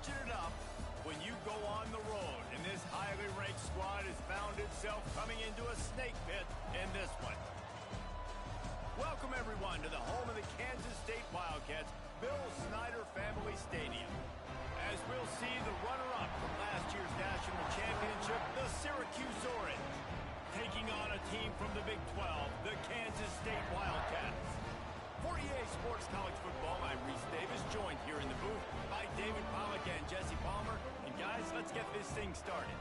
switching it up when you go on the road. And this highly ranked squad has found itself coming into a snake pit in this one. Welcome, everyone, to the home of the Kansas State Wildcats, Bill Snyder Family Stadium. As we'll see the runner-up from last year's national championship, the Syracuse Orange, taking on a team from the Big 12, the Kansas State Wildcats. For EA Sports College Football, I'm Reese Davis, joined here in the booth by David Pollack and Jesse Palmer. And guys, let's get this thing started.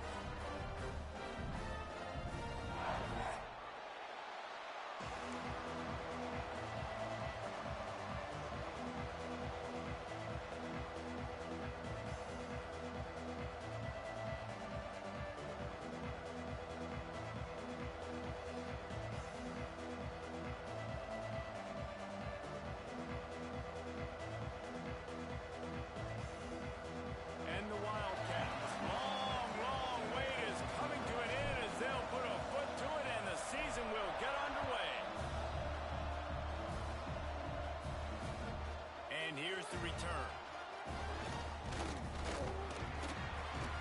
And here's the return.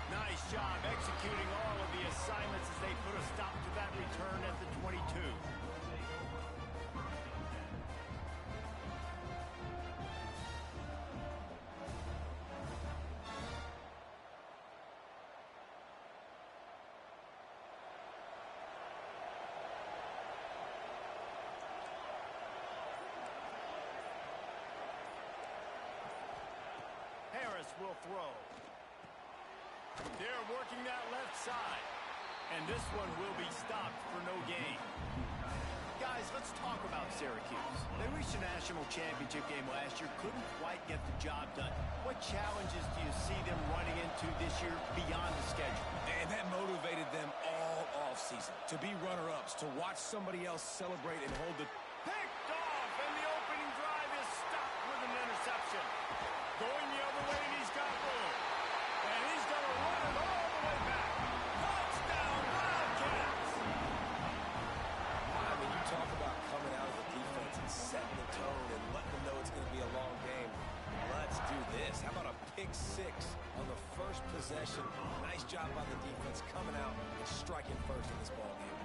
Nice job executing all of the assignments as they put a stop to that return at the 22. Will throw. They're working that left side. And this one will be stopped for no gain. Guys, let's talk about Syracuse. They reached a national championship game last year, couldn't quite get the job done. What challenges do you see them running into this year beyond the schedule? And that motivated them all offseason. To be runner-ups, to watch somebody else celebrate and hold the... Picked off, and the opening drive is stopped with an interception. Going the other way, and he's got room. And he's going to run it all the way back. Touchdown, Wildcats! I mean, you talk about coming out of the defense and setting the tone and letting them know it's going to be a long game. Let's do this. How about a pick six on the first possession? Nice job by the defense coming out and striking first in this ball game.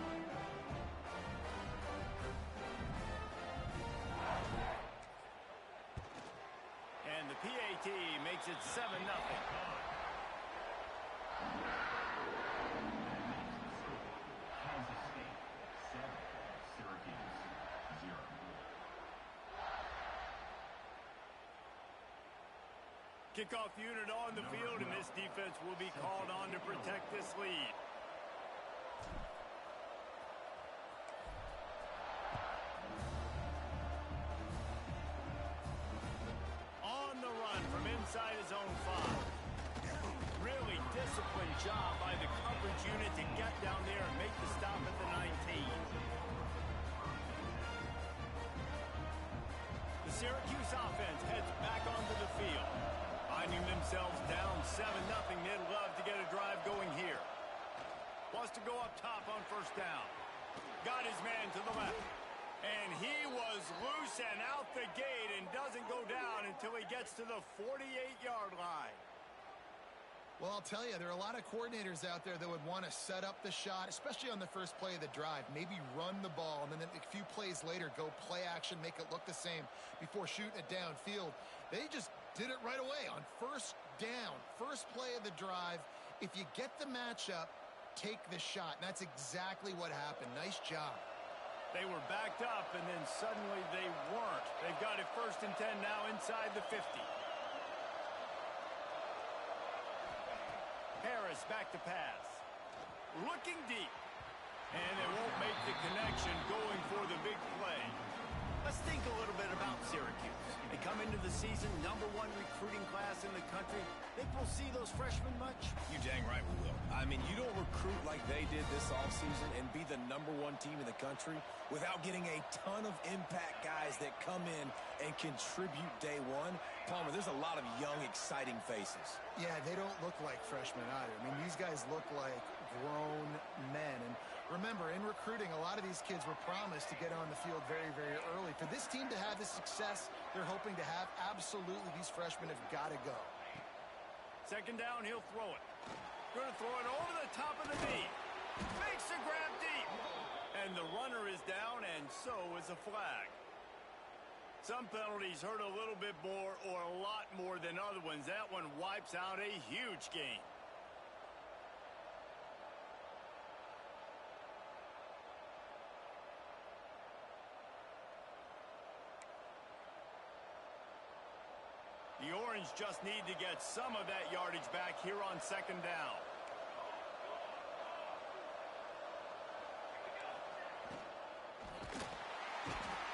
And the PAT makes it 7-0. Kansas State 7, Syracuse 0. Kickoff unit on the field, and this defense will be called on to protect this lead. From inside his own 5. Really disciplined job by the coverage unit to get down there and make the stop at the 19. The Syracuse offense heads back onto the field. Finding themselves down 7-0, they'd love to get a drive going here. Wants to go up top on first down. Got his man to the left. And he was loose and out the gate and doesn't go down until he gets to the 48-yard line. Well, I'll tell you, there are a lot of coordinators out there that would want to set up the shot, especially on the first play of the drive, maybe run the ball, and then a few plays later go play action, make it look the same before shooting it downfield. They just did it right away on first down, first play of the drive. If you get the matchup, take the shot. And that's exactly what happened. Nice job. They were backed up, and then suddenly they weren't. They've got it 1st and 10 now inside the 50. Harris back to pass. Looking deep. And they won't make the connection going for the big play. Let's think a little bit about Syracuse. They come into the season #1 recruiting class in the country. Think we'll see those freshmen much? You dang right we will. I mean, you don't recruit like they did this offseason and be the #1 team in the country without getting a ton of impact guys that come in and contribute day one. Palmer, there's a lot of young, exciting faces. Yeah, they don't look like freshmen either. I mean, these guys look like grown men. And remember, in recruiting, a lot of these kids were promised to get on the field very, very early. For this team to have the success they're hoping to have, absolutely these freshmen have got to go. Second down, he'll throw it. Going to throw it over the top of the knee. Makes the grab deep. And the runner is down, and so is a flag. Some penalties hurt a little bit more or a lot more than other ones. That one wipes out a huge gain. The Orange just need to get some of that yardage back here on second down.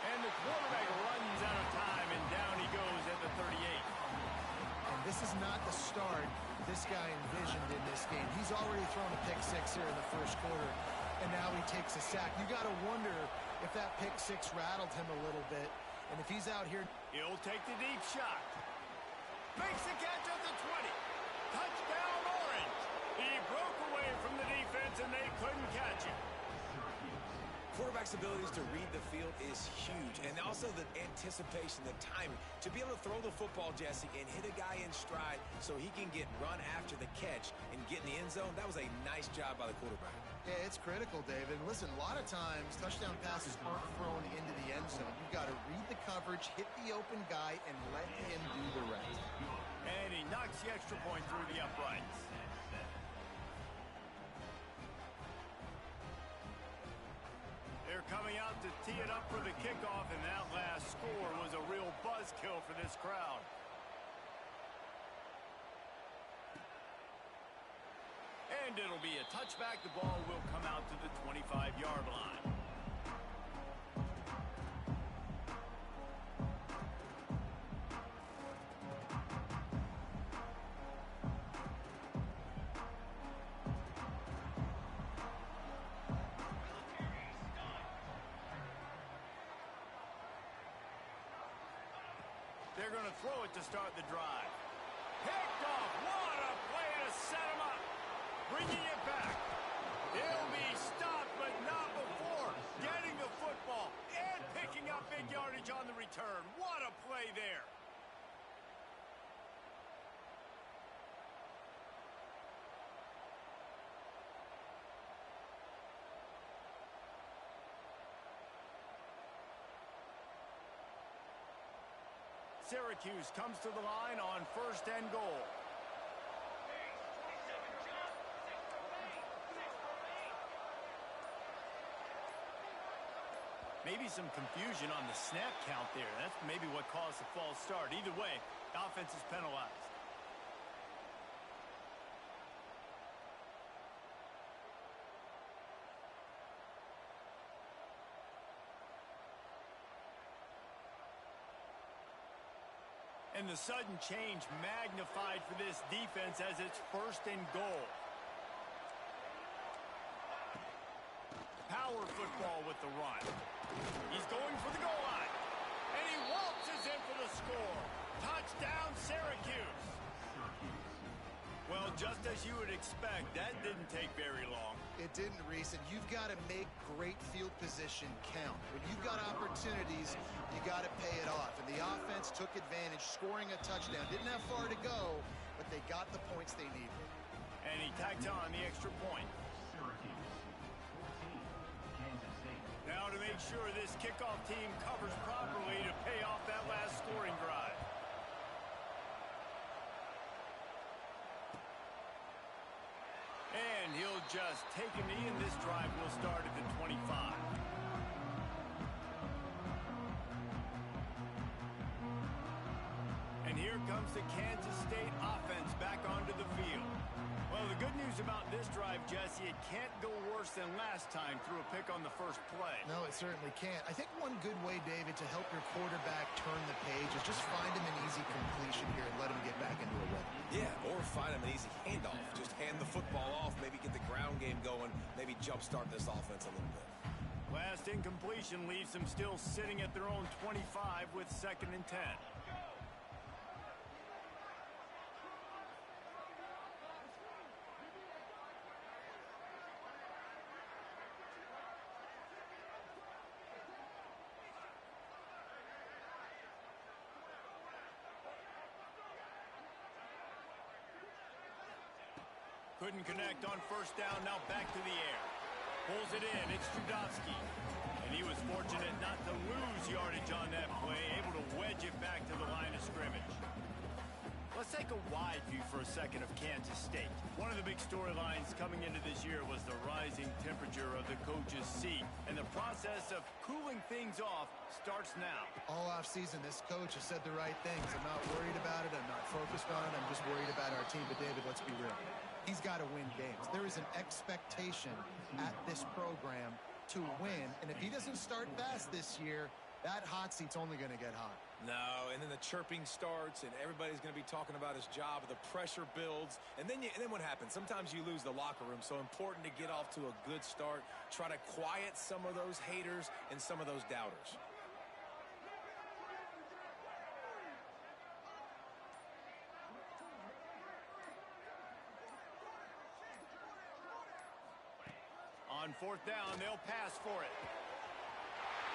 And the quarterback runs out of time, and down he goes at the 38. And this is not the start this guy envisioned in this game. He's already thrown a pick six here in the first quarter, and now he takes a sack. You got to wonder if that pick six rattled him a little bit. And if he's out here, he'll take the deep shot. Makes the catch at the 20. Touchdown, Orange. He broke away from the defense, and they couldn't catch him. Quarterback's abilities to read the field is huge, and also the anticipation, the timing. To be able to throw the football, Jesse, and hit a guy in stride so he can get run after the catch and get in the end zone, that was a nice job by the quarterback. yeah, it's critical, David. Listen, a lot of times touchdown passes aren't thrown into the end zone. You've got to read the coverage, hit the open guy, and let him do the rest. And he knocks the extra point through the uprights. They're coming out to tee it up for the kickoff, and that last score was a real buzzkill for this crowd. And it'll be a touchback. The ball will come out to the 25-yard line. They're going to throw it to start the drive. Picked off. What a play to set him up. Bringing it back. He'll be stopped, but not before getting the football and picking up big yardage on the return. What a play there. Syracuse comes to the line on first and goal. Maybe some confusion on the snap count there. That's maybe what caused the false start. Either way, offense is penalized. And the sudden change magnified for this defense as it's first and goal. Power football with the run. He's going for the goal line. And he waltzes in for the score. Touchdown, Syracuse. Well, just as you would expect, that didn't take very long. It didn't, Reese, and you've got to make great field position count. When you've got opportunities, you got to pay it off. And the offense took advantage, scoring a touchdown. Didn't have far to go, but they got the points they needed. And he tacked on the extra point. Syracuse 14, Kansas St. Now to make sure this kickoff team covers properly to pay off that last scoring drive. And he'll just take a knee, and this drive will start at the 25. And here comes the Kansas State offense back onto the field. Well, the good news about this drive, Jesse, it can't go worse than last time through a pick on the first play. No, it certainly can't. I think one good way, David, to help your quarterback turn the page is just find him an easy completion here and let him get back into a rhythm. Yeah, or find him an easy handoff. Just hand the football off, maybe get the ground game going, maybe jumpstart this offense a little bit. Last incompletion leaves them still sitting at their own 25 with 2nd and 10. couldn't connect on first down. Now back to the air. Pulls it in. It's Trudovsky. And he was fortunate not to lose yardage on that play, able to wedge it back to the line of scrimmage. Let's take a wide view for a second of Kansas State. One of the big storylines coming into this year was the rising temperature of the coach's seat. And the process of cooling things off starts now. All offseason, this coach has said the right things. I'm not worried about it. I'm not focused on it. I'm just worried about our team. But, David, let's be real. He's got to win games. There is an expectation at this program to win. And if he doesn't start fast this year, that hot seat's only going to get hot. No, and then the chirping starts, and everybody's going to be talking about his job. The pressure builds, and then what happens? Sometimes you lose the locker room, so important to get off to a good start. Try to quiet some of those haters and some of those doubters. On fourth down, they'll pass for it.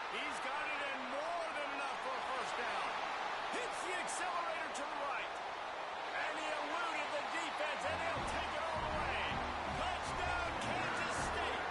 He's got it in more than enough for a first down. Hits the accelerator to the right. And he eluded the defense, and they'll take it all the way. Touchdown, Kansas State.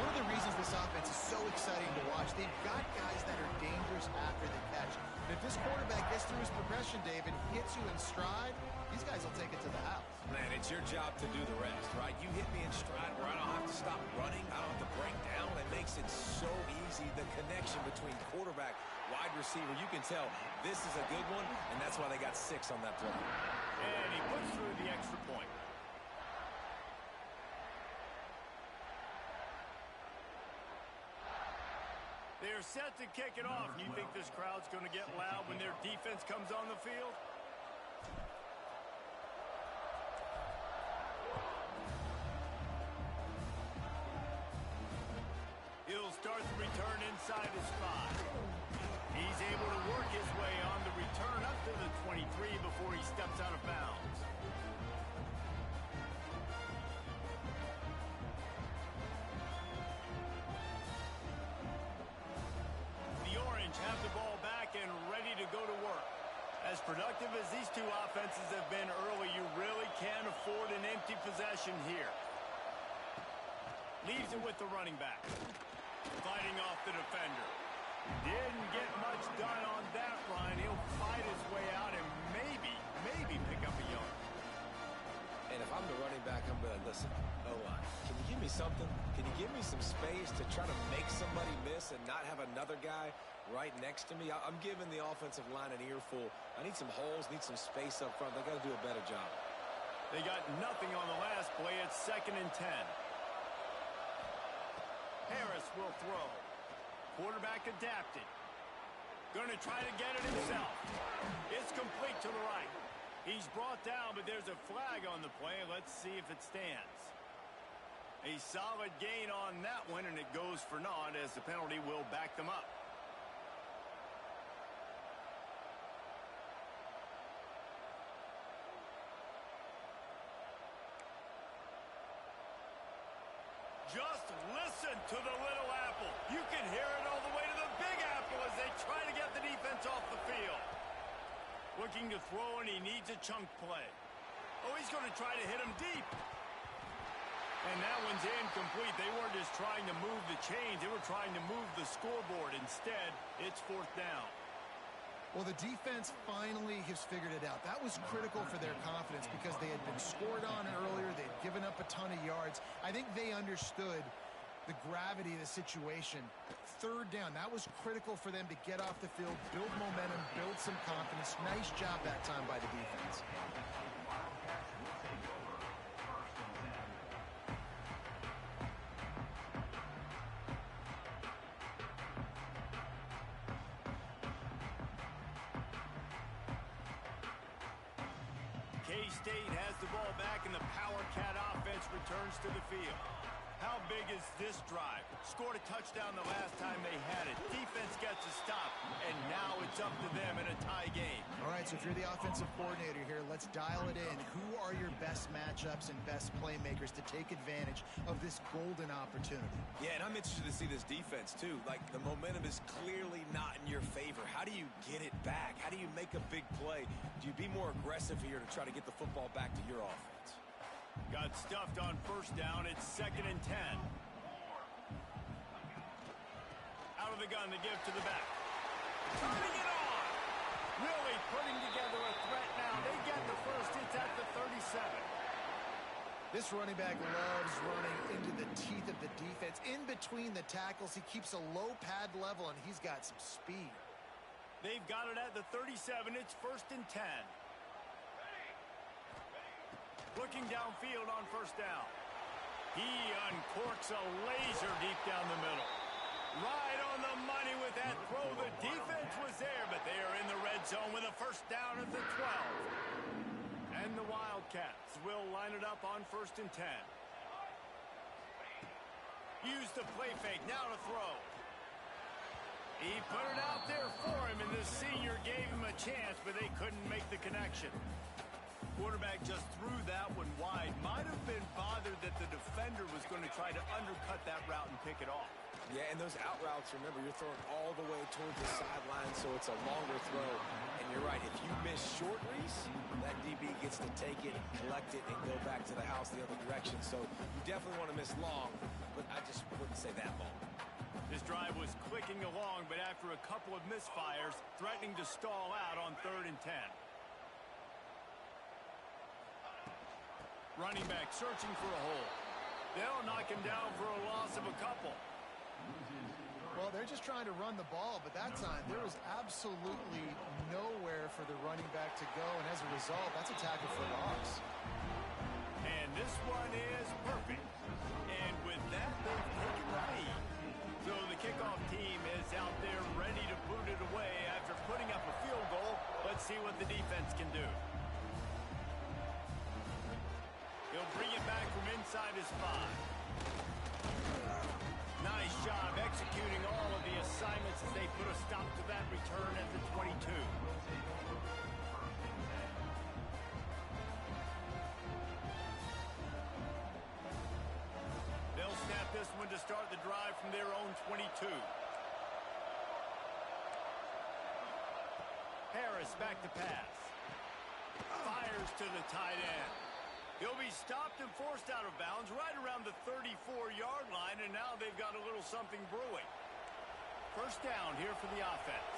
One of the reasons this offense is so exciting to watch, they've got guys that are dangerous after the catch. And if this quarterback gets through his progression, David, hits you in stride, these guys will take it to the house. Man, it's your job to do the rest, right? You hit me in stride where I don't have to stop running. I don't have to break down. It makes it so easy. The connection between quarterback, wide receiver, you can tell this is a good one, and that's why they got 6 on that play. And he puts through the extra point. They're set to kick it off. You think this crowd's going to get loud when their defense comes on the field? He'll start the return inside his 5. He's able to work his way on the return up to the 23 before he steps out of bounds. The Orange have the ball back and ready to go to work. As productive as these two offenses have been early, you really can't afford an empty possession here. Leaves it with the running back. Fighting off the defender. Didn't get much done on that run. He'll fight his way out and maybe pick up a yard. And if I'm the running back, I'm going to listen. O-line, can you give me something? Can you give me some space to try to make somebody miss and not have another guy right next to me? I'm giving the offensive line an earful. I need some holes, need some space up front. They got to do a better job. They got nothing on the last play. It's 2nd and 10. Harris will throw. Quarterback adapted. Going to try to get it himself. It's complete to the right. He's brought down, but there's a flag on the play. Let's see if it stands. A solid gain on that one, and it goes for naught as the penalty will back them up. Just listen to the little apple. You can hear it all the way to the big apple as they try to get the defense off the field. Looking to throw, and he needs a chunk play. Oh, he's going to try to hit him deep. And that one's incomplete. They weren't just trying to move the chains. They were trying to move the scoreboard. Instead, it's 4th down. Well, the defense finally has figured it out. That was critical for their confidence because they had been scored on earlier. They had given up a ton of yards. I think they understood the gravity of the situation. 3rd down, that was critical for them to get off the field, build momentum, build some confidence. Nice job that time by the defense. K-State has the ball back, and the Power Cat offense returns to the field. How big is this drive? Scored a touchdown the last time they had it. Defense gets a stop, and now it's up to them in a tie game. All right, so if you're the offensive coordinator here, let's dial it in. Who are your best matchups and best playmakers to take advantage of this golden opportunity? Yeah, and I'm interested to see this defense, too. Like, the momentum is clearly not in your favor. How do you get it back? How do you make a big play? Do you be more aggressive here to try to get the football back to your offense? Got stuffed on first down. It's 2nd and 10. Out of the gun to give to the back. Turning it on. Really putting together a threat now. They get the first. It's at the 37. This running back loves running into the teeth of the defense. In between the tackles, he keeps a low pad level, and he's got some speed. They've got it at the 37. It's 1st and 10. Looking downfield on first down. He uncorks a laser deep down the middle. Right on the money with that throw. The defense was there, but they are in the red zone with a first down at the 12. And the Wildcats will line it up on 1st and 10. Use the play fake. Now to throw. He put it out there for him, and the senior gave him a chance, but they couldn't make the connection. Quarterback just threw that one wide. Might have been bothered that the defender was going to try to undercut that route and pick it off. Yeah, and those out routes, remember, you're throwing all the way towards the sideline, so it's a longer throw. And you're right, if you miss short, Reese, that DB gets to take it, collect it, and go back to the house the other direction. So you definitely want to miss long, but I just wouldn't say that long. This drive was clicking along, but after a couple of misfires, threatening to stall out on 3rd and 10. Running back searching for a hole. They'll knock him down for a loss of a couple. Well, they're just trying to run the ball, but that time there was absolutely nowhere for the running back to go, and as a result, that's a tackle for loss. And this one is perfect. And with that, they've taken the lead. So the kickoff team is out there ready to boot it away after putting up a field goal. Let's see what the defense can do. He'll bring it back from inside his 5. Nice job executing all of the assignments as they put a stop to that return at the 22. They'll snap this one to start the drive from their own 22. Harris back to pass. Fires to the tight end. He'll be stopped and forced out of bounds right around the 34-yard line, and now they've got a little something brewing. First down here for the offense.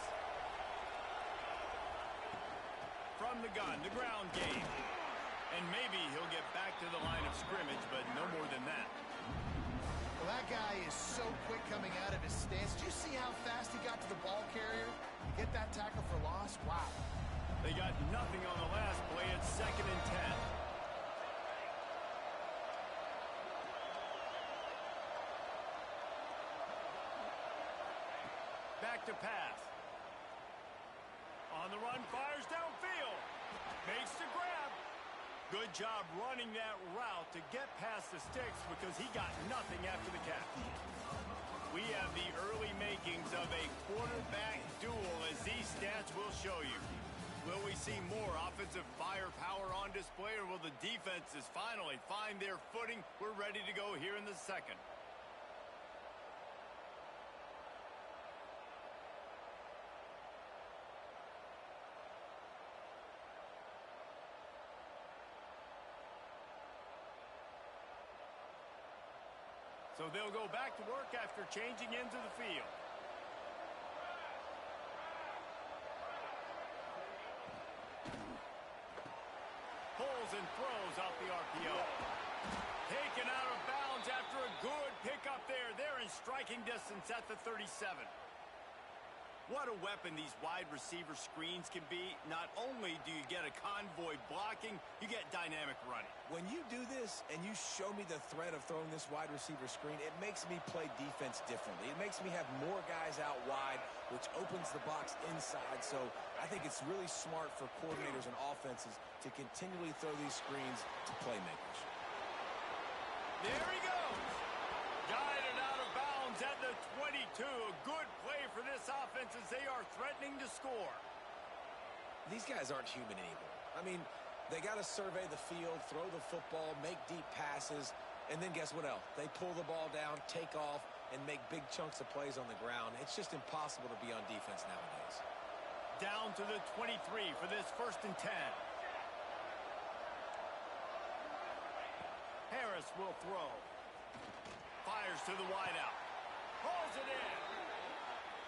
From the gun, the ground game. And maybe he'll get back to the line of scrimmage, but no more than that. Well, that guy is so quick coming out of his stance. Did you see how fast he got to the ball carrier? To get that tackle for loss? Wow. They got nothing on the last play. It's 2nd and 10. Back to pass. On the run, fires downfield. Makes the grab. Good job running that route to get past the sticks because he got nothing after the catch. We have the early makings of a quarterback duel, as these stats will show you. Will we see more offensive firepower on display, or will the defenses finally find their footing? We're ready to go here in the second. So they'll go back to work after changing into the field. Pulls and throws off the RPO. Taken out of bounds after a good pickup there. They're in striking distance at the 37. What a weapon these wide receiver screens can be. Not only do you get a convoy blocking, you get dynamic running. When you do this and you show me the threat of throwing this wide receiver screen, it makes me play defense differently. It makes me have more guys out wide, which opens the box inside. So I think it's really smart for coordinators and offenses to continually throw these screens to playmakers. There he goes. Guided out of bounds at the 22. A good play for this offense as they are threatening to score. These guys aren't human anymore. I mean, they got to survey the field, throw the football, make deep passes, and then guess what else? They pull the ball down, take off, and make big chunks of plays on the ground. It's just impossible to be on defense nowadays. Down to the 23 for this 1st and 10. will throw. Fires to the wideout. Pulls it in.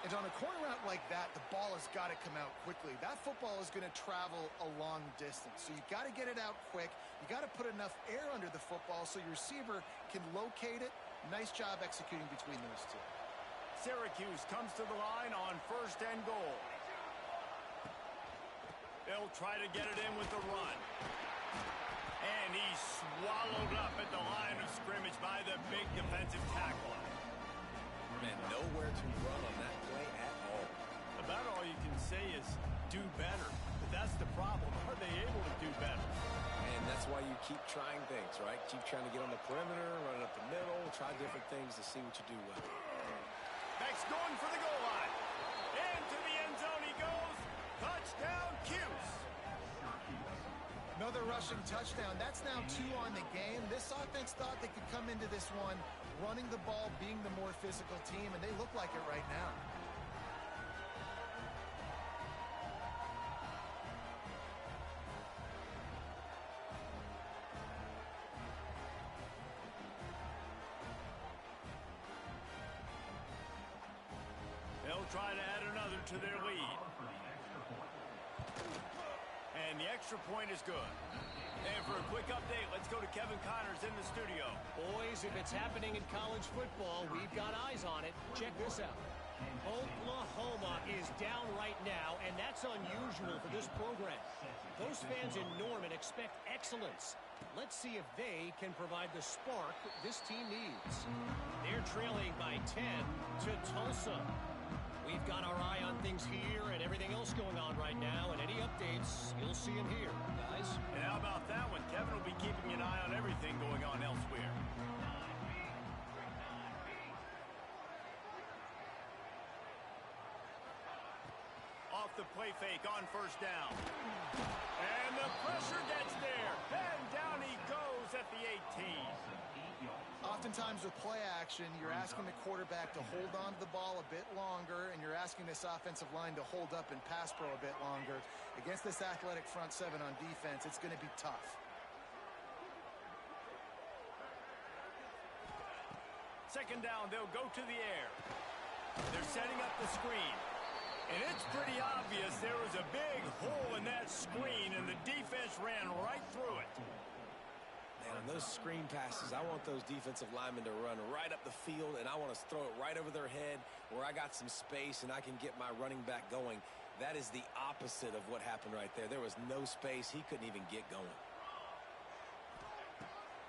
And on a corner route like that, the ball has got to come out quickly. That football is going to travel a long distance. So you've got to get it out quick. You got to put enough air under the football so your receiver can locate it. Nice job executing between those two. Syracuse comes to the line on 1st and goal. They'll try to get it in with the run. And he's swallowed up at the line of scrimmage by the big defensive tackle. And nowhere to run on that play at all. About all you can say is do better. But that's the problem. Are they able to do better? And that's why you keep trying things, right? Keep trying to get on the perimeter, run it up the middle, try different things to see what you do well. Beck's going for the goal line. Into the end zone he goes. Touchdown, Cuse. Another rushing touchdown. That's now 2 on the game. This offense thought they could come into this one running the ball, being the more physical team, and they look like it right now. They'll try to add another to their lead. And the extra point is good. And for a quick update, let's go to Kevin Connors in the studio. Boys, if it's happening in college football, we've got eyes on it. Check this out. Oklahoma is down right now, and that's unusual for this program. Those fans in Norman expect excellence. Let's see if they can provide the spark this team needs. They're trailing by 10 to Tulsa. We've got our eye on things here and everything else going on right now, and any updates, you'll see them here, guys. And how about that one? Kevin will be keeping an eye on everything going on elsewhere. Off the play fake on 1st down. And the pressure gets there. And down he goes at the 18. Oftentimes with play action, you're asking the quarterback to hold on to the ball a bit longer, and you're asking this offensive line to hold up and pass pro a bit longer. Against this athletic front 7 on defense, it's going to be tough. Second down, they'll go to the air. They're setting up the screen. And it's pretty obvious there was a big hole in that screen, and the defense ran right through it. Man, on those screen passes, I want those defensive linemen to run right up the field, and I want to throw it right over their head where I got some space and I can get my running back going. That is the opposite of what happened right there. There was no space. He couldn't even get going.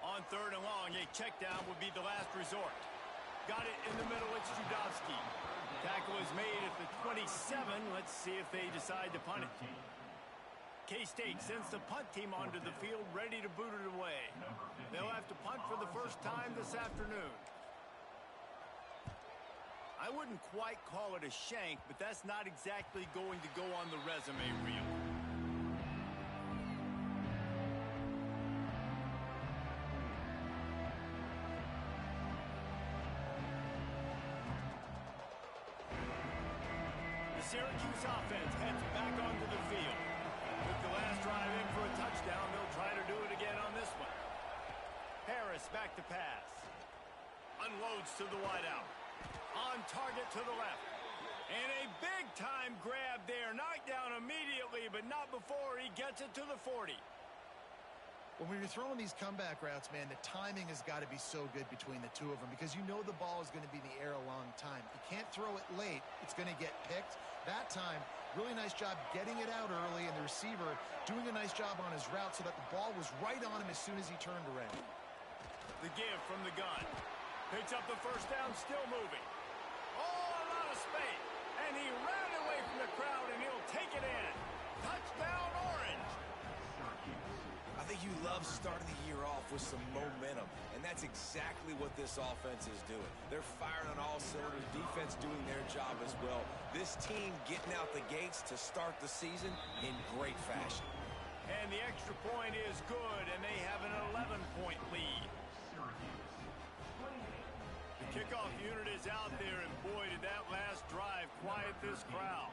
On 3rd and long, a check down would be the last resort. Got it in the middle, it's Judowski. Tackle is made at the 27. Let's see if they decide to punt it. K-State sends the punt team onto the field, ready to boot it away. They'll have to punt for the first time this afternoon. I wouldn't quite call it a shank, but that's not exactly going to go on the resume reel. The Syracuse offense heads back onto the field. With the last drive in for a touchdown, they'll try to do it again on this one. Harris back to pass. Unloads to the wideout. On target to the left. And a big-time grab there. Knocked down immediately, but not before he gets it to the 40. When we were throwing these comeback routes, man, the timing has got to be so good between the two of them because you know the ball is going to be in the air a long time. You can't throw it late. It's going to get picked. That time, really nice job getting it out early, and the receiver doing a nice job on his route so that the ball was right on him as soon as he turned around. The give from the gun. Picks up the first down, still moving. Oh, a lot of space. And he ran away from the crowd, and he'll take it in. Touchdown, Orange. I think you love starting the year off with some momentum, and that's exactly what this offense is doing. They're firing on all cylinders, defense doing their job as well. This team getting out the gates to start the season in great fashion. And the extra point is good, and they have an 11-point lead. The kickoff unit is out there, and boy, did that last drive quiet this crowd.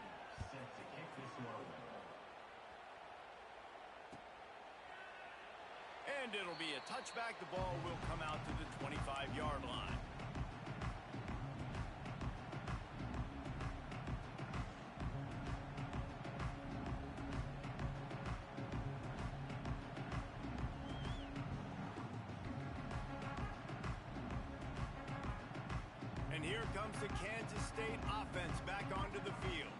And it'll be a touchback. The ball will come out to the 25-yard line. And here comes the Kansas State offense back onto the field.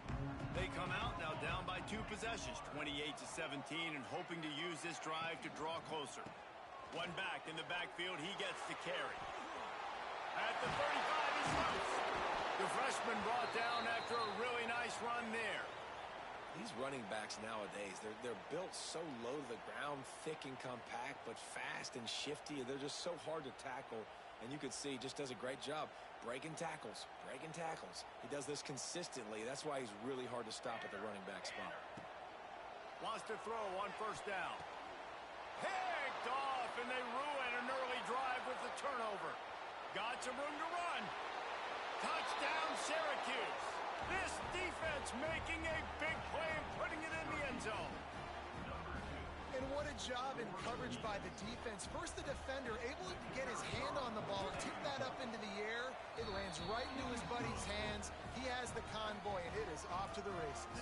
They come out now down by 2 possessions, 28-17, and hoping to use this drive to draw closer. One back in the backfield, he gets the carry. At the 35, he's loose. The freshman brought down after a really nice run there. These running backs nowadays, they're built so low to the ground, thick and compact, but fast and shifty. They're just so hard to tackle. And you could see he just does a great job breaking tackles, breaking tackles. He does this consistently. That's why he's really hard to stop at the running back spot. Wants to throw on first down. Picked off, and they ruin an early drive with the turnover. Got some room to run. Touchdown, Syracuse. This defense making a big play and putting it in the end zone. And what a job in coverage by the defense. First, the defender able to get his hand on the ball and tip that up into the air. It lands right into his buddy's hands. He has the convoy, and it is off to the races.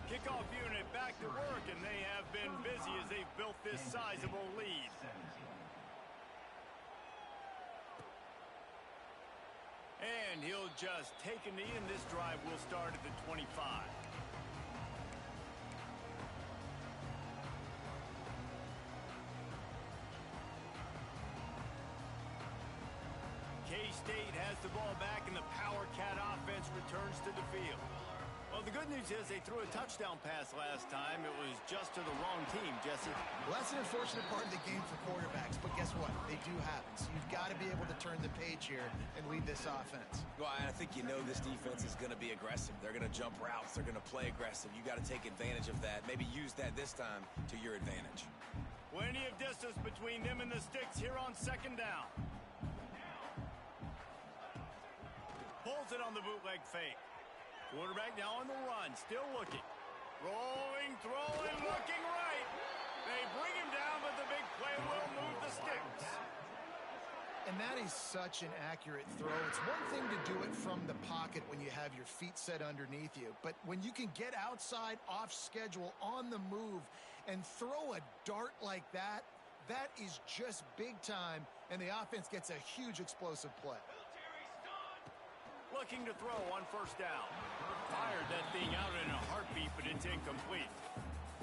Kickoff unit back to work, and they have been busy as they've built this sizable lead. And he'll just take a knee, and this drive will start at the 25. K-State has the ball back, and the Power Cat offense returns to the field. Well, the good news is they threw a touchdown pass last time. It was just to the wrong team, Jesse. Well, that's an unfortunate part of the game for quarterbacks, but guess what? They do happen. So you've got to be able to turn the page here and lead this offense. Well, I think you know this defense is going to be aggressive. They're going to jump routes. They're going to play aggressive. You got to take advantage of that. Maybe use that this time to your advantage. Plenty of distance between them and the sticks here on second down. Pulls it on the bootleg fake. Quarterback now on the run, still looking. Rolling, throwing, looking right. They bring him down, but the big play will move the sticks. And that is such an accurate throw. It's one thing to do it from the pocket when you have your feet set underneath you, but when you can get outside, off schedule, on the move, and throw a dart like that, that is just big time, and the offense gets a huge explosive play. Looking to throw on first down. Fired that thing out in a heartbeat, but it's incomplete.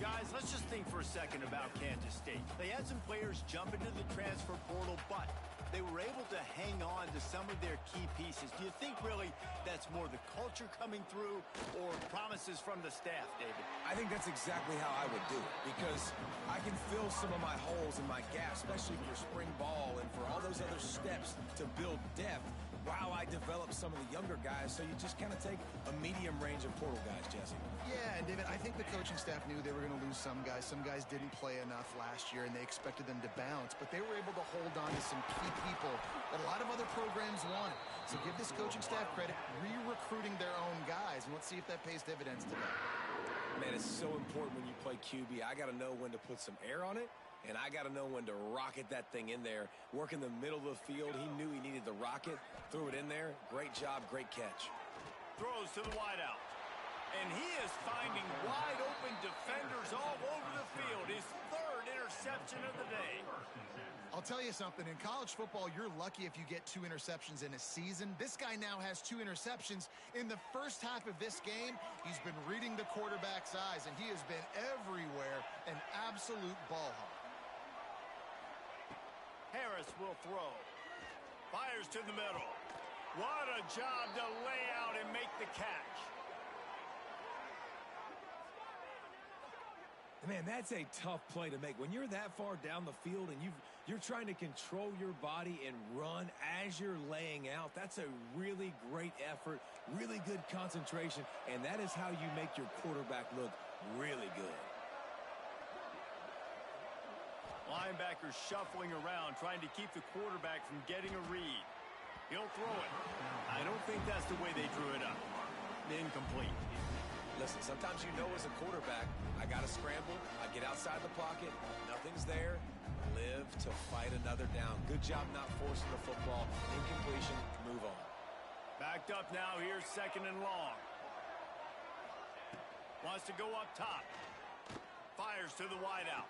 Guys, let's just think for a second about Kansas State. They had some players jump into the transfer portal, but they were able to hang on to some of their key pieces. Do you think really that's more the culture coming through or promises from the staff, David? I think that's exactly how I would do it, because I can fill some of my holes and my gaps, especially for spring ball and for all those other steps to build depth, while I develop some of the younger guys, so you just kind of take a medium range of portal guys, Jesse. Yeah, and David, I think the coaching staff knew they were going to lose some guys. Some guys didn't play enough last year, and they expected them to bounce, but they were able to hold on to some key people that a lot of other programs wanted. So give this coaching staff credit, re-recruiting their own guys, and let's see if that pays dividends today. Man, it's so important when you play QB. I got to know when to put some air on it, and I got to know when to rocket that thing in there. Work in the middle of the field. He knew he needed the rocket. Threw it in there. Great job. Great catch. Throws to the wideout. And he is finding wide open defenders all over the field. His third interception of the day. I'll tell you something. In college football, you're lucky if you get 2 interceptions in a season. This guy now has 2 interceptions. In the first half of this game, he's been reading the quarterback's eyes, and he has been everywhere, an absolute ball hawk. Harris will throw. Fires to the middle. What a job to lay out and make the catch. Man, that's a tough play to make. When you're that far down the field and you're trying to control your body and run as you're laying out, that's a really great effort, really good concentration, and that is how you make your quarterback look really good. Linebackers shuffling around, trying to keep the quarterback from getting a read. He'll throw it. I don't think that's the way they drew it up. Incomplete. Listen, sometimes you know as a quarterback, I got to scramble, I get outside the pocket, nothing's there, live to fight another down. Good job not forcing the football. Incompletion, move on. Backed up now, here's 2nd and long. Wants to go up top. Fires to the wideout.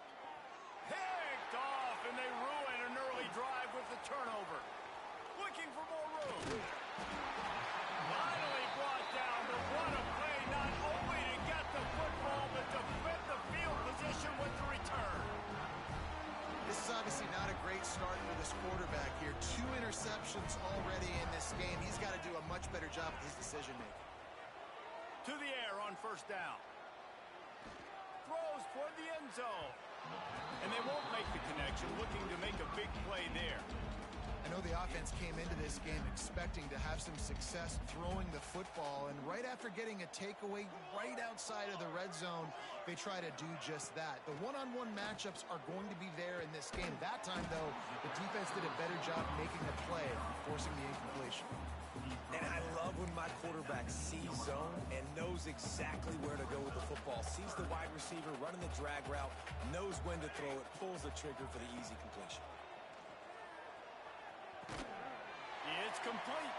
Picked off, and they ruin an early drive with the turnover. Looking for more room. Finally brought down, but what a play, not only to get the football, but to fit the field position with the return. This is obviously not a great start for this quarterback here. 2 interceptions already in this game. He's got to do a much better job with his decision-making. To the air on 1st down. Throws toward the end zone. And they won't make the connection, looking to make a big play there. I know the offense came into this game expecting to have some success throwing the football, and right after getting a takeaway right outside of the red zone, they try to do just that. The one-on-one matchups are going to be there in this game. That time, though, the defense did a better job making the play, forcing the incompletion. And I love when my quarterback sees zone and knows exactly where to go with the football. Sees the wide receiver running the drag route, knows when to throw it, pulls the trigger for the easy completion. It's complete.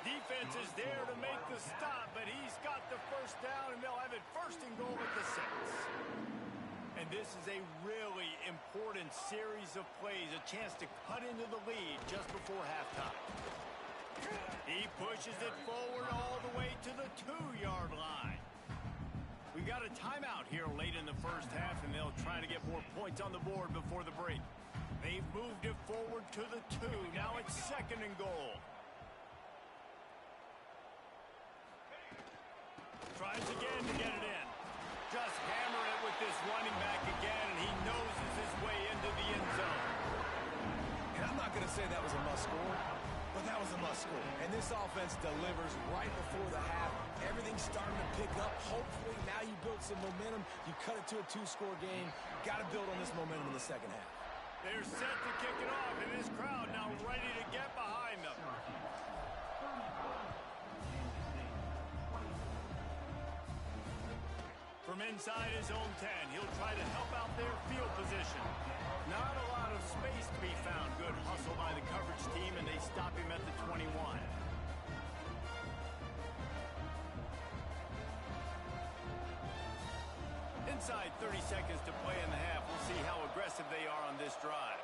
Defense is there to make the stop, but he's got the 1st down, and they'll have it 1st and goal at the 6. And this is a really important series of plays, a chance to cut into the lead just before halftime. He pushes it forward all the way to the 2-yard line. We've got a timeout here late in the 1st half, and they'll try to get more points on the board before the break. They've moved it forward to the 2. Now it's 2nd and goal. Tries again to get it in. Just hammer it with this running back again, and he noses his way into the end zone. And I'm not going to say that was a must-score, but that was a must-score. And this offense delivers right before the half. Everything's starting to pick up. Hopefully now you build some momentum. You cut it to a 2-score game. Got to build on this momentum in the 2nd half. They're set to kick it off, and this crowd now ready to get behind them. From inside his own 10, he'll try to help out their field position. Not a lot of space to be found. Good hustle by the coverage team, and they stop him at the 21. Inside 30 seconds to play in the half. We'll see how aggressive they are on this drive.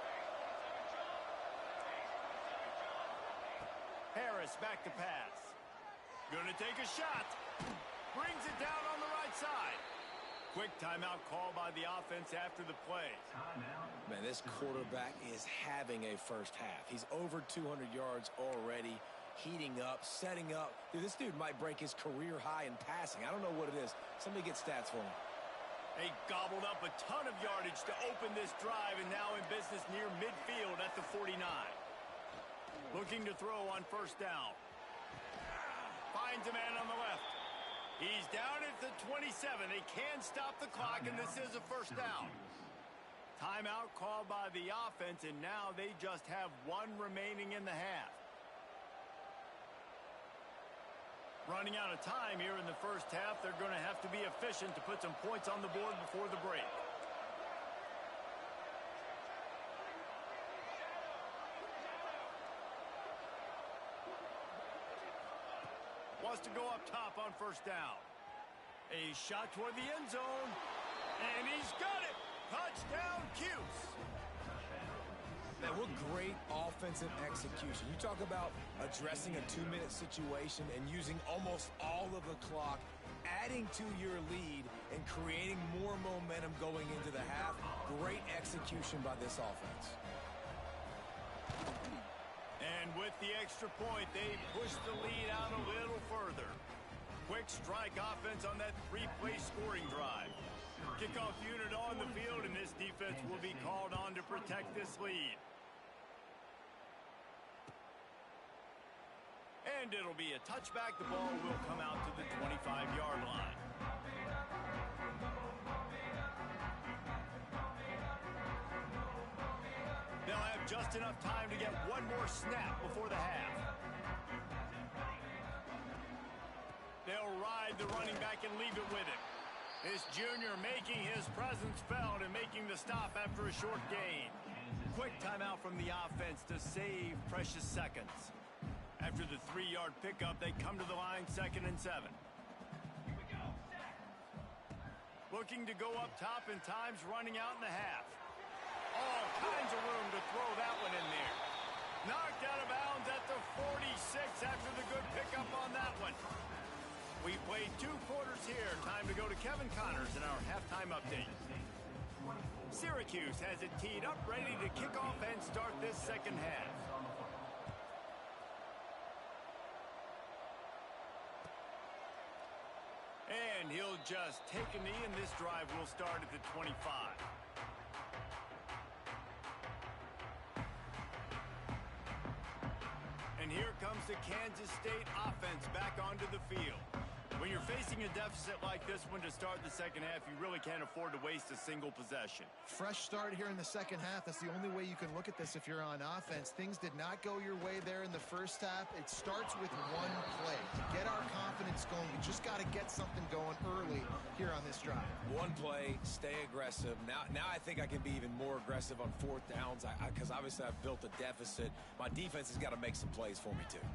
Harris back to pass. Gonna take a shot. Brings it down on the right side. Quick timeout call by the offense after the play. Man, this quarterback is having a 1st half. He's over 200 yards already, heating up, setting up. Dude, this dude might break his career high in passing. I don't know what it is. Somebody get stats for him. They gobbled up a ton of yardage to open this drive, and now in business near midfield at the 49. Looking to throw on 1st down. Finds a man on the left. He's down at the 27. They can stop the clock, and this is a 1st down. Timeout called by the offense, and now they just have 1 remaining in the half. Running out of time here in the 1st half. They're going to have to be efficient to put some points on the board before the break. Wants to go up top on 1st down. A shot toward the end zone. And he's got it. Touchdown, Cuse. Man, what great offensive execution. You talk about addressing a 2-minute situation and using almost all of the clock, adding to your lead, and creating more momentum going into the half. Great execution by this offense. And with the extra point, they push the lead out a little further. Quick strike offense on that 3-play scoring drive. Kickoff unit on the field, and this defense will be called on to protect this lead. And it'll be a touchback. The ball will come out to the 25-yard line. They'll have just enough time to get 1 more snap before the half. They'll ride the running back and leave it with him. This junior making his presence felt and making the stop after a short gain. quick timeout from the offense to save precious seconds. After the 3-yard pickup, they come to the line 2nd and 7. Looking to go up top, and time's running out in the half. All kinds of room to throw that one in there. Knocked out of bounds at the 46 after the good pickup on that one. We played 2 quarters here. Time to go to Kevin Connors in our halftime update. Syracuse has it teed up, ready to kick off and start this second half. And he'll just take a knee, and this drive will start at the 25. And here comes the Kansas State offense back onto the field. When you're facing a deficit like this one to start the second half, you really can't afford to waste a single possession. Fresh start here in the second half. That's the only way you can look at this if you're on offense. Things did not go your way there in the first half. It starts with one play. To get our confidence going, we just got to get something going early here on this drive. One play, stay aggressive. Now I think I can be even more aggressive on 4th downs because obviously I've built a deficit. My defense has got to make some plays for me too.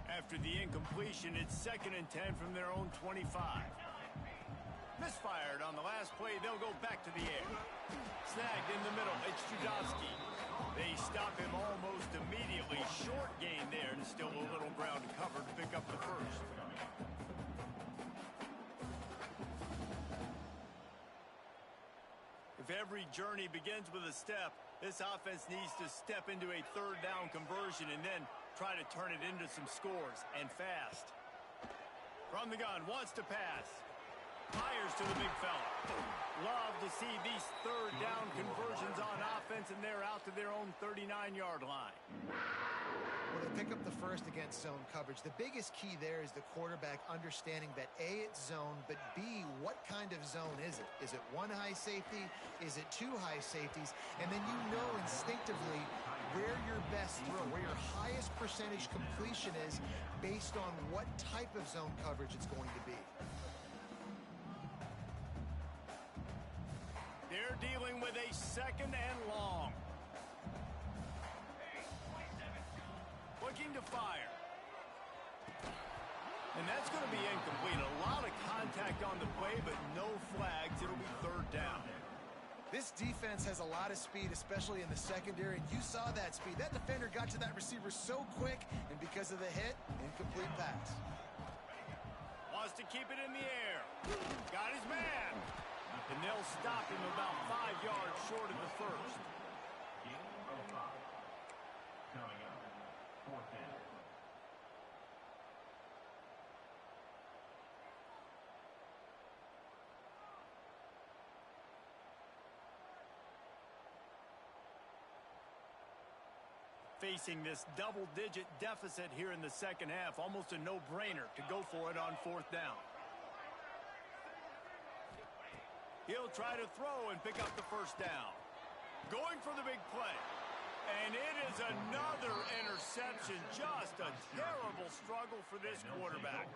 After the incompletion, it's 2nd and 10 from their own 25. Misfired on the last play. They'll go back to the air. Snagged in the middle. It's Judowski. They stop him almost immediately. Short gain there, and still a little ground to cover to pick up the first. If every journey begins with a step, this offense needs to step into a 3rd down conversion and then try to turn it into some scores, and fast. From the gun, wants to pass. Fires to the big fella. Love to see these 3rd down conversions on offense, and they're out to their own 39-yard line. Well, they pick up the first against zone coverage. The biggest key there is the quarterback understanding that A, it's zone, but B, what kind of zone is it? Is it 1 high safety? Is it 2 high safeties? And then you know instinctively where your best throw, where your highest percentage completion is based on what type of zone coverage it's going to be. They're dealing with a 2nd and long. Looking to fire. And that's going to be incomplete. A lot of contact on the play, but no flags. It'll be 3rd down. This defense has a lot of speed, especially in the secondary, and you saw that speed. That defender got to that receiver so quick, and because of the hit, incomplete pass. Wants to keep it in the air. Got his man. And they'll stop him about 5 yards short of the first. Coming up, 4th down. Facing this double-digit deficit here in the second half, almost a no-brainer to go for it on 4th down. He'll try to throw and pick up the first down. Going for the big play. And it is another interception. Just a terrible struggle for this quarterback.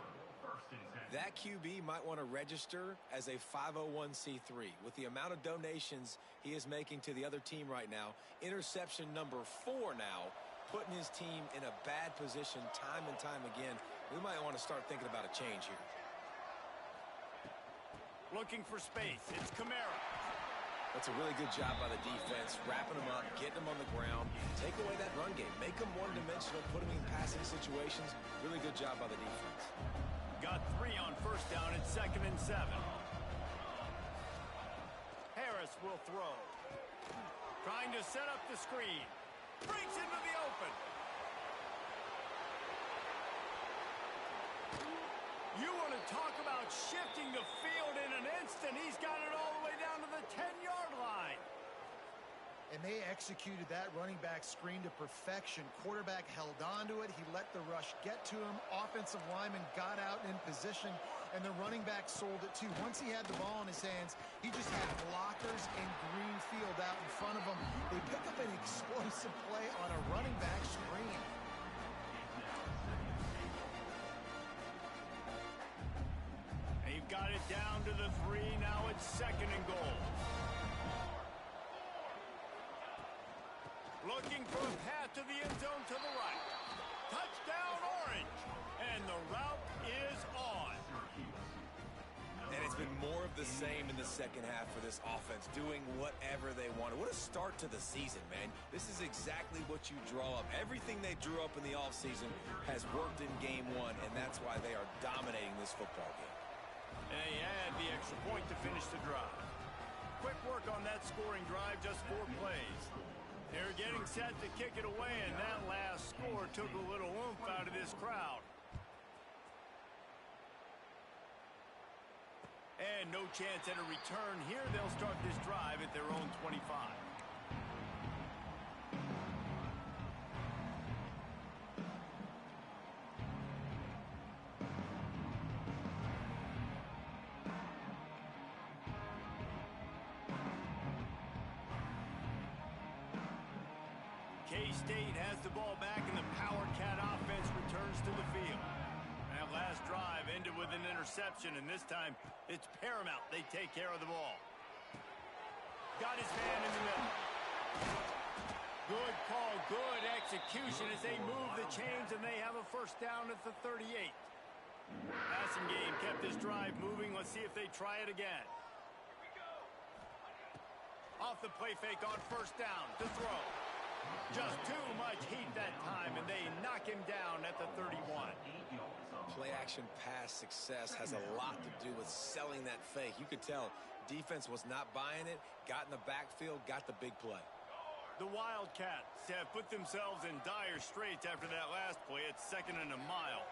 That QB might want to register as a 501c3. With the amount of donations he is making to the other team right now, interception number 4 now, putting his team in a bad position time and time again. We might want to start thinking about a change here. Looking for space. It's Kamara. That's a really good job by the defense, wrapping them up, getting them on the ground. Take away that run game. Make them one-dimensional, put them in passing situations. Really good job by the defense. Got 3 on 1st down and 2nd and 7. Harris will throw. Trying to set up the screen. Breaks into the open. You want to talk about shifting the field in an instant. He's got it all the way down to the 10-yard line. And they executed that running back screen to perfection. Quarterback held on to it. He let the rush get to him. Offensive lineman got out in position, and the running back sold it too. Once he had the ball in his hands, he just had blockers and green field out in front of him. They pick up an explosive play on a running back screen. They've got it down to the 3. Now it's 2nd and goal. Looking for a path to the end zone to the right. Touchdown, Orange. And the route is on. And it's been more of the same in the second half for this offense, doing whatever they wanted. What a start to the season, man. This is exactly what you draw up. Everything they drew up in the offseason has worked in game one, and that's why they are dominating this football game. And they add the extra point to finish the drive. Quick work on that scoring drive, just 4 plays. They're getting set to kick it away, and that last score took a little oomph out of this crowd. And no chance at a return here. They'll start this drive at their own 25. K-State has the ball back, and the Power Cat offense returns to the field. That last drive ended with an interception, and this time it's paramount they take care of the ball. Got his man in the middle. Good call, good execution as they move the chains, and they have a first down at the 38. Passing game kept this drive moving. Let's see if they try it again. Off the play fake on first down to throw. Just too much heat that time, and they knock him down at the 31. Play-action pass success has a lot to do with selling that fake. You could tell defense was not buying it, got in the backfield, got the big play. The Wildcats have put themselves in dire straits after that last play. It's 2nd and a mile.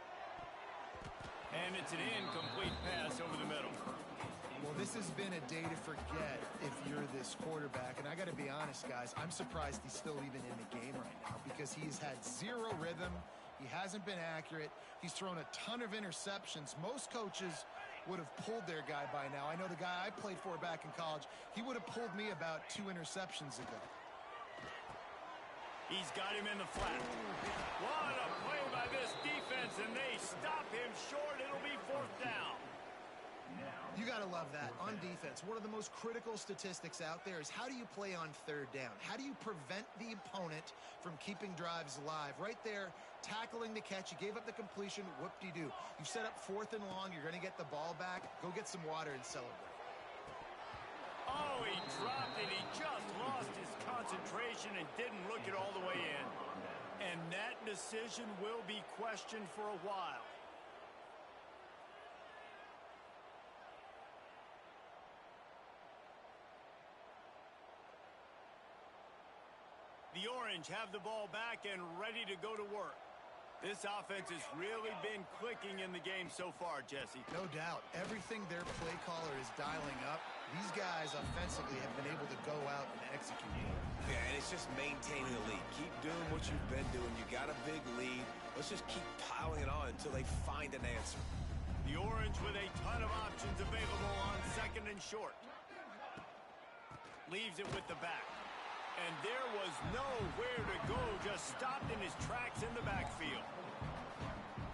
And it's an incomplete pass over the middle. Well, this has been a day to forget if you're this quarterback. And I got to be honest, guys, I'm surprised he's still even in the game right now because he's had zero rhythm. He hasn't been accurate. He's thrown a ton of interceptions. Most coaches would have pulled their guy by now. I know the guy I played for back in college, he would have pulled me about 2 interceptions ago. He's got him in the flat. What a play by this defense, and they stop him short. It'll be 4th down. You got to love that. On defense, one of the most critical statistics out there is how do you play on 3rd down? How do you prevent the opponent from keeping drives alive? Right there, tackling the catch. You gave up the completion. Whoop-de-doo. You set up 4th and long. You're going to get the ball back. Go get some water and celebrate. Oh, he dropped it. He just lost his concentration and didn't look it all the way in. And that decision will be questioned for a while. The Orange have the ball back and ready to go to work. This offense has really been clicking in the game so far, Jesse. No doubt. Everything their play caller is dialing up, these guys offensively have been able to go out and execute. Yeah, and it's just maintaining the lead. Keep doing what you've been doing. You got a big lead. Let's just keep piling it on until they find an answer. The Orange with a ton of options available on 2nd and short. Leaves it with the back. And there was nowhere to go, just stopped in his tracks in the backfield.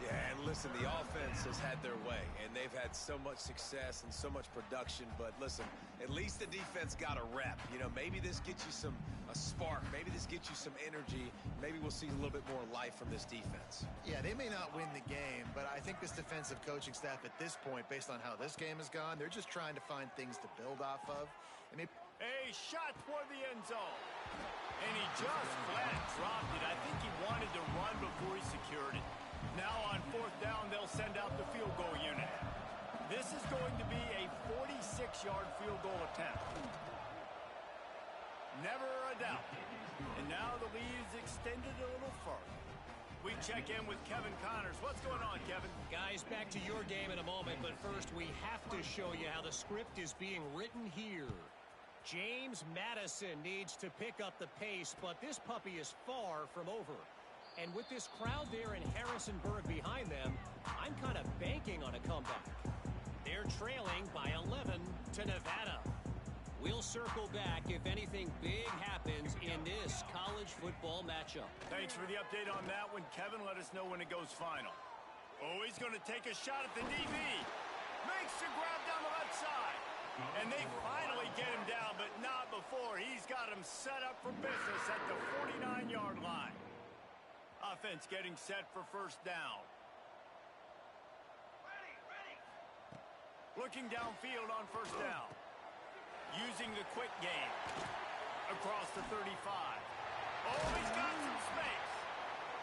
Yeah, and listen, the offense has had their way, and they've had so much success and so much production. But listen, at least the defense got a rep. You know, maybe this gets you a spark. Maybe this gets you some energy. Maybe we'll see a little bit more life from this defense. Yeah, they may not win the game, but I think this defensive coaching staff at this point, based on how this game has gone, they're just trying to find things to build off of. And maybe a shot toward the end zone. And he just flat dropped it. I think he wanted to run before he secured it. Now on 4th down, they'll send out the field goal unit. This is going to be a 46-yard field goal attempt. Never a doubt. And now the lead is extended a little further. We check in with Kevin Connors. What's going on, Kevin? Guys, back to your game in a moment, but first we have to show you how the script is being written here. James Madison needs to pick up the pace, but this puppy is far from over. And with this crowd there in Harrisonburg behind them, I'm kind of banking on a comeback. They're trailing by 11 to Nevada. We'll circle back if anything big happens in this college football matchup. Thanks for the update on that one, Kevin. Let us know when it goes final. Oh, he's going to take a shot at the DB. Makes the grab down the left side. And they finally get him down, but not before. He's got him set up for business at the 49-yard line. Offense getting set for first down. Looking downfield on first down. Using the quick game. Across the 35. Oh, he's got some space.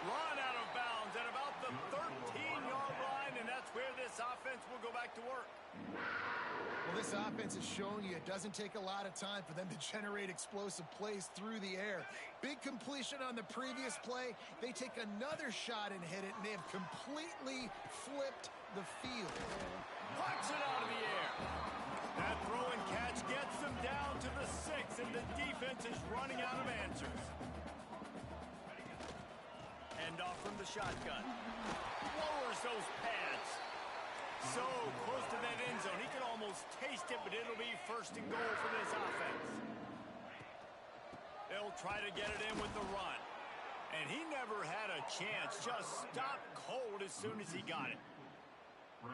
Run out of bounds at about the 13-yard line, and that's where this offense will go back to work. Well, this offense is showing you it doesn't take a lot of time for them to generate explosive plays through the air. Big completion on the previous play. They take another shot and hit it, and they have completely flipped the field. Punch it out of the air. That throw and catch gets them down to the 6, and the defense is running out of answers. End off from the shotgun. Lowers those pads. So close to that end zone. He can almost taste it, but it'll be first and goal for this offense. They'll try to get it in with the run. And he never had a chance. Just stopped cold as soon as he got it.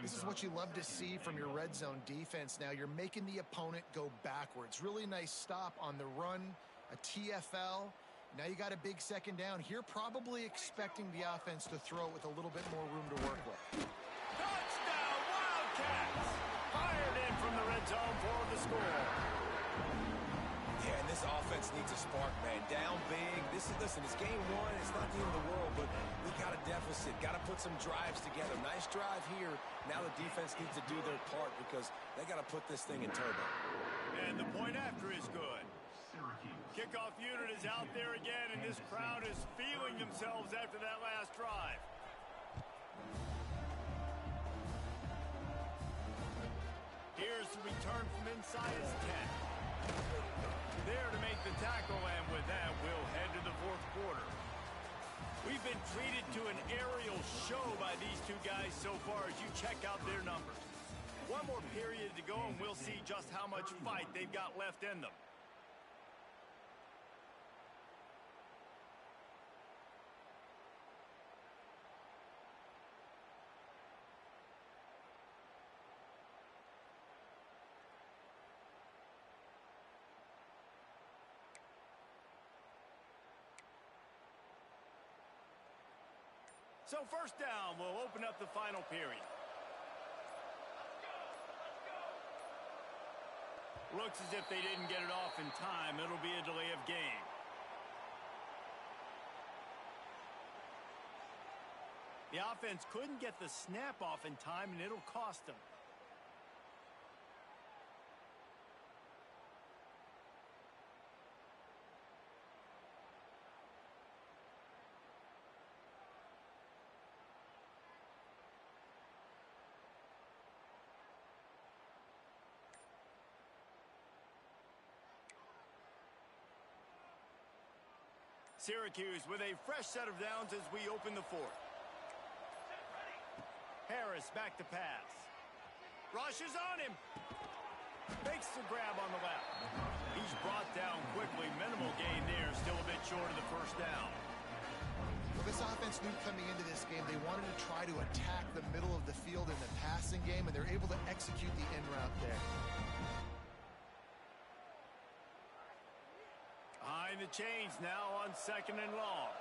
This is what you love to see from your red zone defense now. You're making the opponent go backwards. Really nice stop on the run, a TFL. Now you got a big second down. Here probably expecting the offense to throw it with a little bit more room to work with. Touchdown, Wildcats! Fired in from the red zone for the score. Yeah, and this offense needs a spark, man. Down big. Listen, it's game one. It's not the end of the world, but we got a deficit. Got to put some drives together. Nice drive here. Now the defense needs to do their part because they got to put this thing in turbo. And the point after is good. Kickoff unit is out there again, and this crowd is feeling themselves after that last drive. Here's the return from inside his 10. There to make the tackle, and with that, we'll head to the fourth quarter. We've been treated to an aerial show by these two guys so far as you check out their numbers. One more period to go, and we'll see just how much fight they've got left in them. So first down, we'll open up the final period. Looks as if they didn't get it off in time. It'll be a delay of game. The offense couldn't get the snap off in time, and it'll cost them. Syracuse with a fresh set of downs as we open the fourth. Harris back to pass. Rushes on him. Makes the grab on the left. He's brought down quickly. Minimal gain there. Still a bit short of the first down. Well, this offense knew coming into this game they wanted to try to attack the middle of the field in the passing game, and they're able to execute the in route there. Behind the chains now on second and long.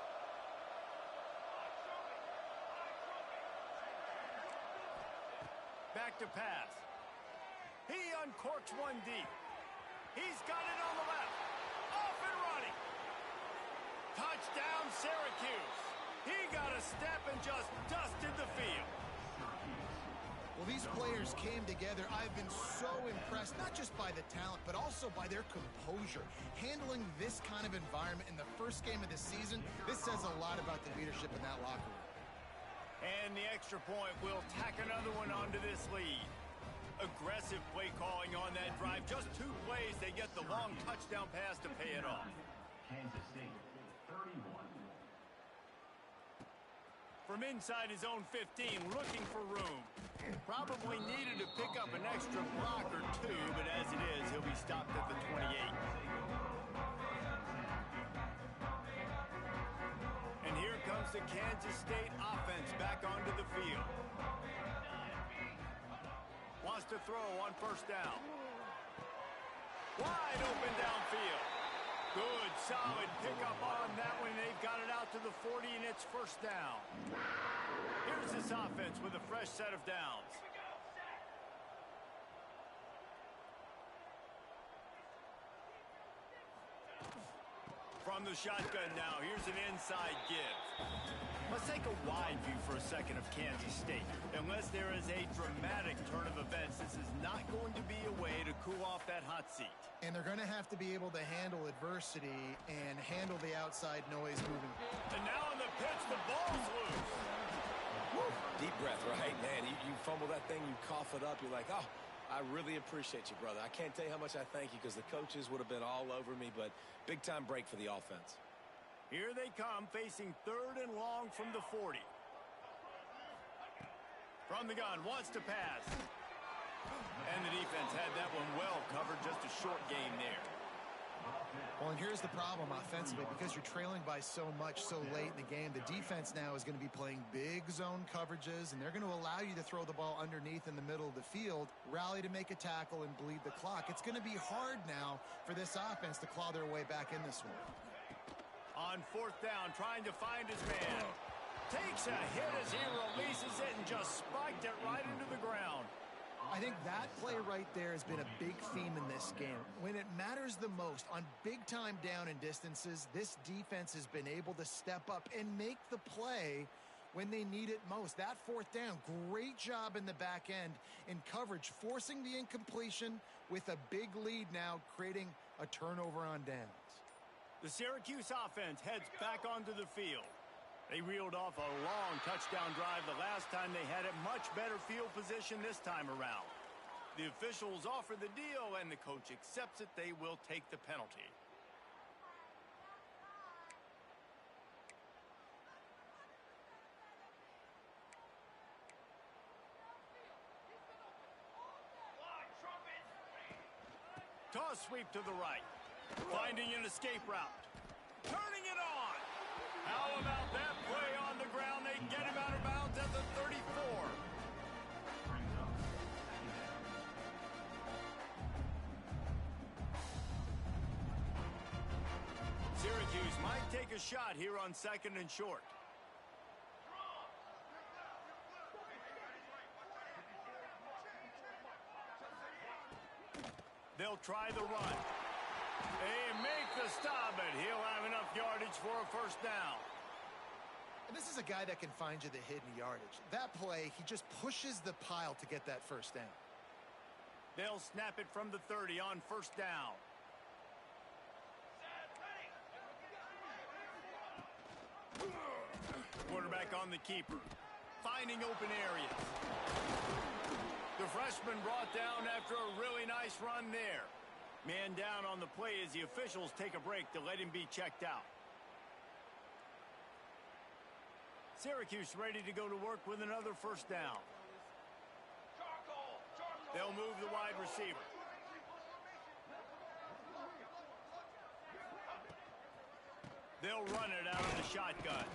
Back to pass. He uncorks one deep. He's got it on the left. Off and running. Touchdown, Syracuse. He got a step and just dusted the field. Well, these players came together. I've been so impressed, not just by the talent, but also by their composure. Handling this kind of environment in the first game of the season, this says a lot about the leadership in that locker room. And the extra point will tack another one onto this lead. Aggressive play calling on that drive. Just 2 plays, they get the long touchdown pass to pay it off. Kansas State, 31. From inside his own 15, looking for room. Probably needed to pick up an extra block or 2, but as it is, he'll be stopped at the 28. And here comes the Kansas State offense back onto the field. Wants to throw on first down. Wide open downfield. Good, solid pickup on that one. They've got it out to the 40, and it's first down. Here's this offense with a fresh set of downs. From the shotgun now, here's an inside give. Let's take a wide view for a second of Kansas State. Unless there is a dramatic turn of events, this is not going to be a way to cool off that hot seat. And they're going to have to be able to handle adversity and handle the outside noise moving. And now on the pitch, the ball's loose. Woo. Deep breath, right? Man, you fumble that thing, you cough it up, you're like, oh, I really appreciate you, brother. I can't tell you how much I thank you because the coaches would have been all over me, but big-time break for the offense. Here they come, facing 3rd and long from the 40. From the gun, wants to pass. And the defense had that one well covered, just a short game there. Well, and here's the problem offensively. Because you're trailing by so much so late in the game, the defense now is going to be playing big zone coverages, and they're going to allow you to throw the ball underneath in the middle of the field, rally to make a tackle, and bleed the clock. It's going to be hard now for this offense to claw their way back in this one. On 4th down, trying to find his man. Takes a hit as he releases it and just spiked it right into the ground. I think that play right there has been a big theme in this game. When it matters the most, on big-time down and distances, this defense has been able to step up and make the play when they need it most. That 4th down, great job in the back end in coverage, forcing the incompletion with a big lead now, creating a turnover on downs. The Syracuse offense heads back onto the field. They reeled off a long touchdown drive the last time they had it. Much better field position this time around. The officials offer the deal, and the coach accepts it. They will take the penalty. Toss sweep to the right. Finding an escape route. Turning it on. How about that play on the ground? They get him out of bounds at the 34. Syracuse might take a shot here on 2nd and short. They'll try the run. They make the stop, but he'll have enough yardage for a first down. And this is a guy that can find you the hidden yardage. That play, he just pushes the pile to get that first down. They'll snap it from the 30 on 1st down. Quarterback on the keeper. Finding open areas. The freshman brought down after a really nice run there. Man down on the play as the officials take a break to let him be checked out. Syracuse ready to go to work with another first down. They'll move the wide receiver. They'll run it out of the shotgun.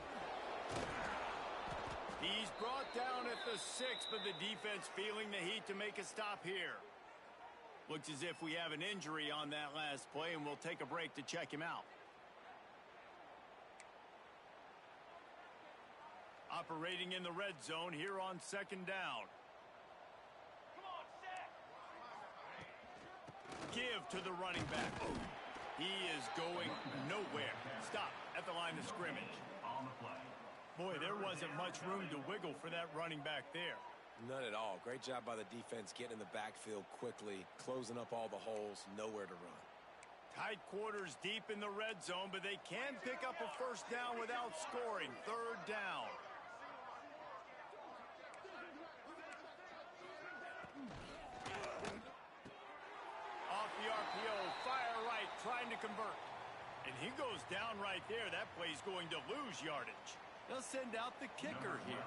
He's brought down at the 6, but the defense feeling the heat to make a stop here. Looks as if we have an injury on that last play, and we'll take a break to check him out. Operating in the red zone here on 2nd down. Give to the running back. He is going nowhere. Stop at the line of scrimmage. On the play. Boy, there wasn't much room to wiggle for that running back there. None at all. Great job by the defense getting in the backfield quickly, closing up all the holes, nowhere to run. Tight quarters deep in the red zone, but they can pick up a first down without scoring. 3rd down. Off the RPO, fire right, trying to convert. And he goes down right there. That play's going to lose yardage. They'll send out the kicker here.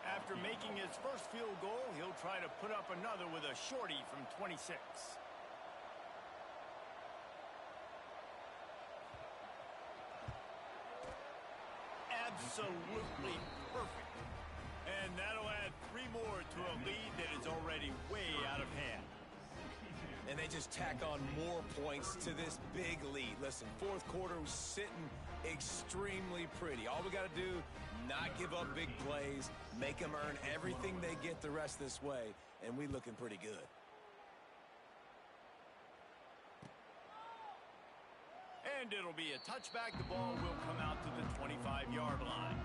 After making his first field goal, he'll try to put up another with a shorty from 26. Absolutely perfect. And that'll add 3 more to a lead that is already way out of hand. and they just tack on more points to this big lead. Listen, fourth quarter was sitting extremely pretty. All we got to do, not give up big plays, make them earn everything they get the rest this way, and we looking pretty good. And it'll be a touchback. The ball will come out to the 25-yard line.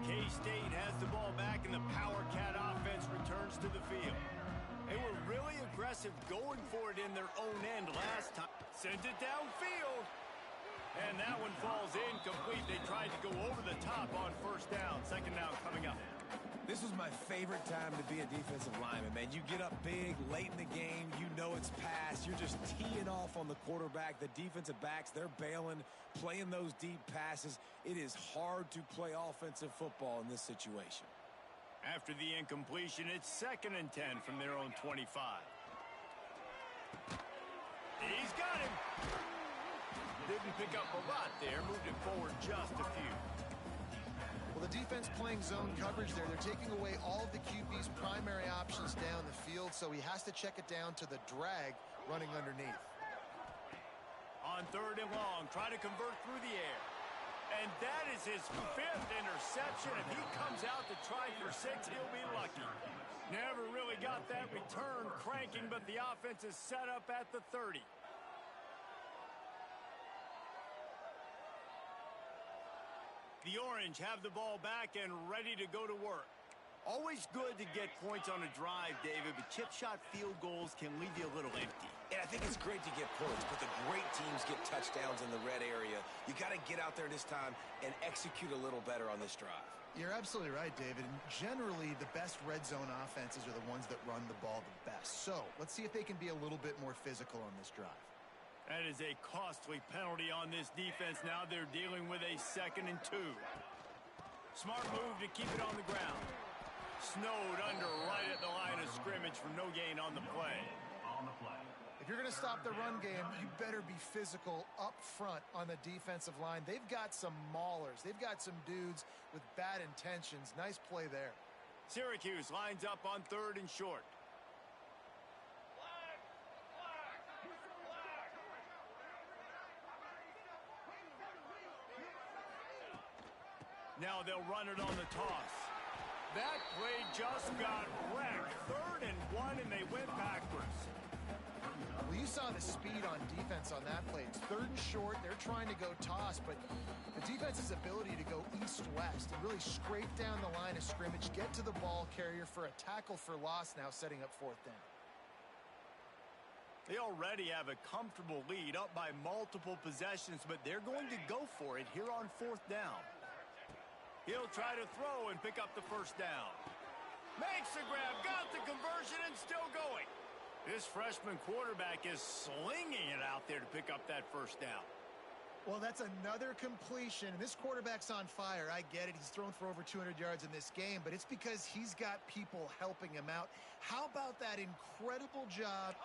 K-State has the ball back, and the Power Cat offense returns to the field. They were really aggressive going for it in their own end last time. Sent it downfield. And that one falls incomplete. They tried to go over the top on first down. Second down coming up. This was my favorite time to be a defensive lineman, man. You get up big, late in the game, you know it's past. You're just teeing off on the quarterback. The defensive backs, they're bailing, playing those deep passes. It is hard to play offensive football in this situation. After the incompletion, it's 2nd and 10 from their own 25. He's got him. Didn't pick up a lot there. Moved it forward just a few. Well, the defense playing zone coverage there. They're taking away all of the QB's primary options down the field, so he has to check it down to the drag running underneath. On 3rd and long, try to convert through the air. And that is his 5th interception. If he comes out to try for 6, he'll be lucky. Never really got that return cranking, but the offense is set up at the 30. The Orange have the ball back and ready to go to work. Always good to get points on a drive, David, but chip shot field goals can leave you a little empty. And I think it's great to get points, but the great teams get touchdowns in the red area. You got to get out there this time and execute a little better on this drive. You're absolutely right, David. And generally, the best red zone offenses are the ones that run the ball the best. So let's see if they can be a little bit more physical on this drive. That is a costly penalty on this defense. Now they're dealing with a 2nd and 2. Smart move to keep it on the ground. Snowed under right at the line of scrimmage for no gain on the play. If you're going to stop the run game, you better be physical up front on the defensive line. They've got some maulers. They've got some dudes with bad intentions. Nice play there. Syracuse lines up on 3rd and short. Now they'll run it on the toss. That play just got wrecked. 3rd and 1, and they went backwards. Well, you saw the speed on defense on that play. It's 3rd and short. They're trying to go toss, but the defense's ability to go east-west and really scrape down the line of scrimmage, get to the ball carrier for a tackle for loss, now setting up 4th down. They already have a comfortable lead up by multiple possessions, but they're going to go for it here on 4th down. He'll try to throw and pick up the 1st down. Makes the grab, got the conversion, and still going. This freshman quarterback is slinging it out there to pick up that 1st down. Well, that's another completion. This quarterback's on fire. I get it. He's thrown for over 200 yards in this game, but it's because he's got people helping him out. How about that incredible job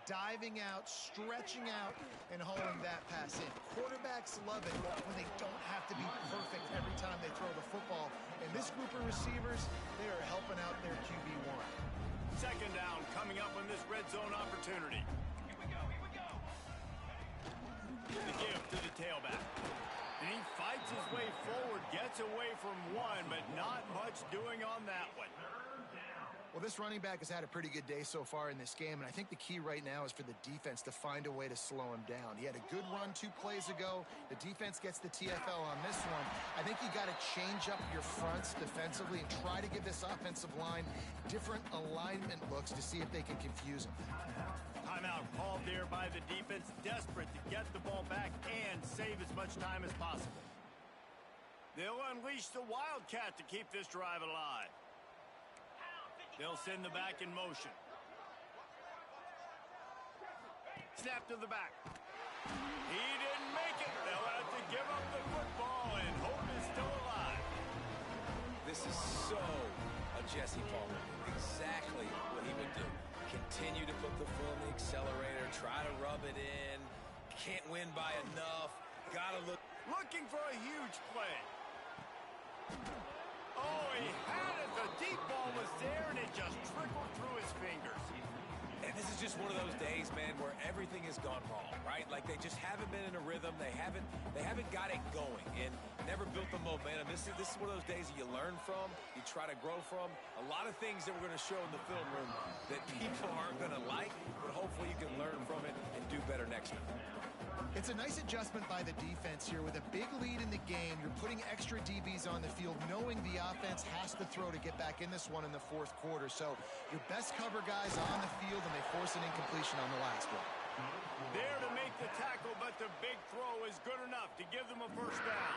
diving out, stretching out, and hauling that pass in? Quarterbacks love it when they don't have to be perfect every time they throw the football. And this group of receivers, they are helping out their QB1. 2nd down coming up on this red zone opportunity. Here we go. The give to the tailback. And he fights his way forward, gets away from one, but not much doing on that one. Well, this running back has had a pretty good day so far in this game, and I think the key right now is for the defense to find a way to slow him down. He had a good run 2 plays ago. The defense gets the TFL on this one. I think you got to change up your fronts defensively and try to give this offensive line different alignment looks to see if they can confuse him. Timeout called there by the defense, desperate to get the ball back and save as much time as possible. They'll unleash the Wildcat to keep this drive alive. They'll send the back in motion. Snap to the back. He didn't make it. They'll have to give up the football, and hope is still alive. This is so a Jesse Palmer. Exactly what he would do. Continue to put the foot on the accelerator, try to rub it in. Can't win by enough. Gotta look. Looking for a huge play. Oh, he had it. The deep ball was there, and it just trickled And this is just one of those days, man, where everything has gone wrong, right? Like they just haven't been in a rhythm. They haven't got it going and never built the momentum. This is one of those days that you learn from, you try to grow from. A lot of things that we're going to show in the film room that people aren't going to like, but hopefully you can learn from it and do better next time. It's a nice adjustment by the defense here. With a big lead in the game, you're putting extra DBs on the field, knowing the offense has to throw to get back in this one in the fourth quarter. So your best cover guys on the field, and they force an incompletion on the last one. There to make the tackle, but the big throw is good enough to give them a first down.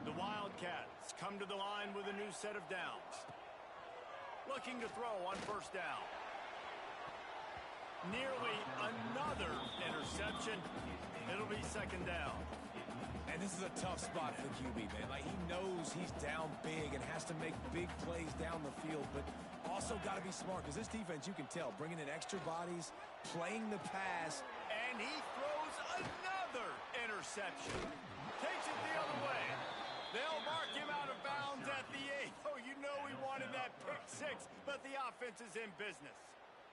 The Wildcats come to the line with a new set of downs. Looking to throw on first down. Nearly another interception. It'll be second down. And this is a tough spot for the QB, man. Like, he knows he's down big and has to make big plays down the field, but also got to be smart because this defense, you can tell, bringing in extra bodies, playing the pass. And he throws another interception. Takes it the other way. They'll mark him out of bounds at the 8. Oh, you know he wanted that pick six, but the offense is in business.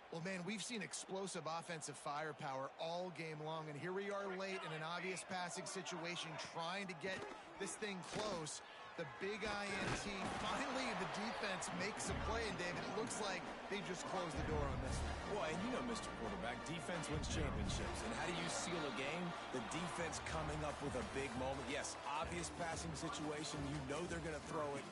Well, man, we've seen explosive offensive firepower all game long, and here we are late in an obvious passing situation trying to get this thing close. The big INT, finally the defense makes a play, and David, it looks like they just closed the door on this one. Well, and you know, Mr. Quarterback, defense wins championships. And how do you seal a game? The defense coming up with a big moment. Yes, obvious passing situation. You know they're going to throw it.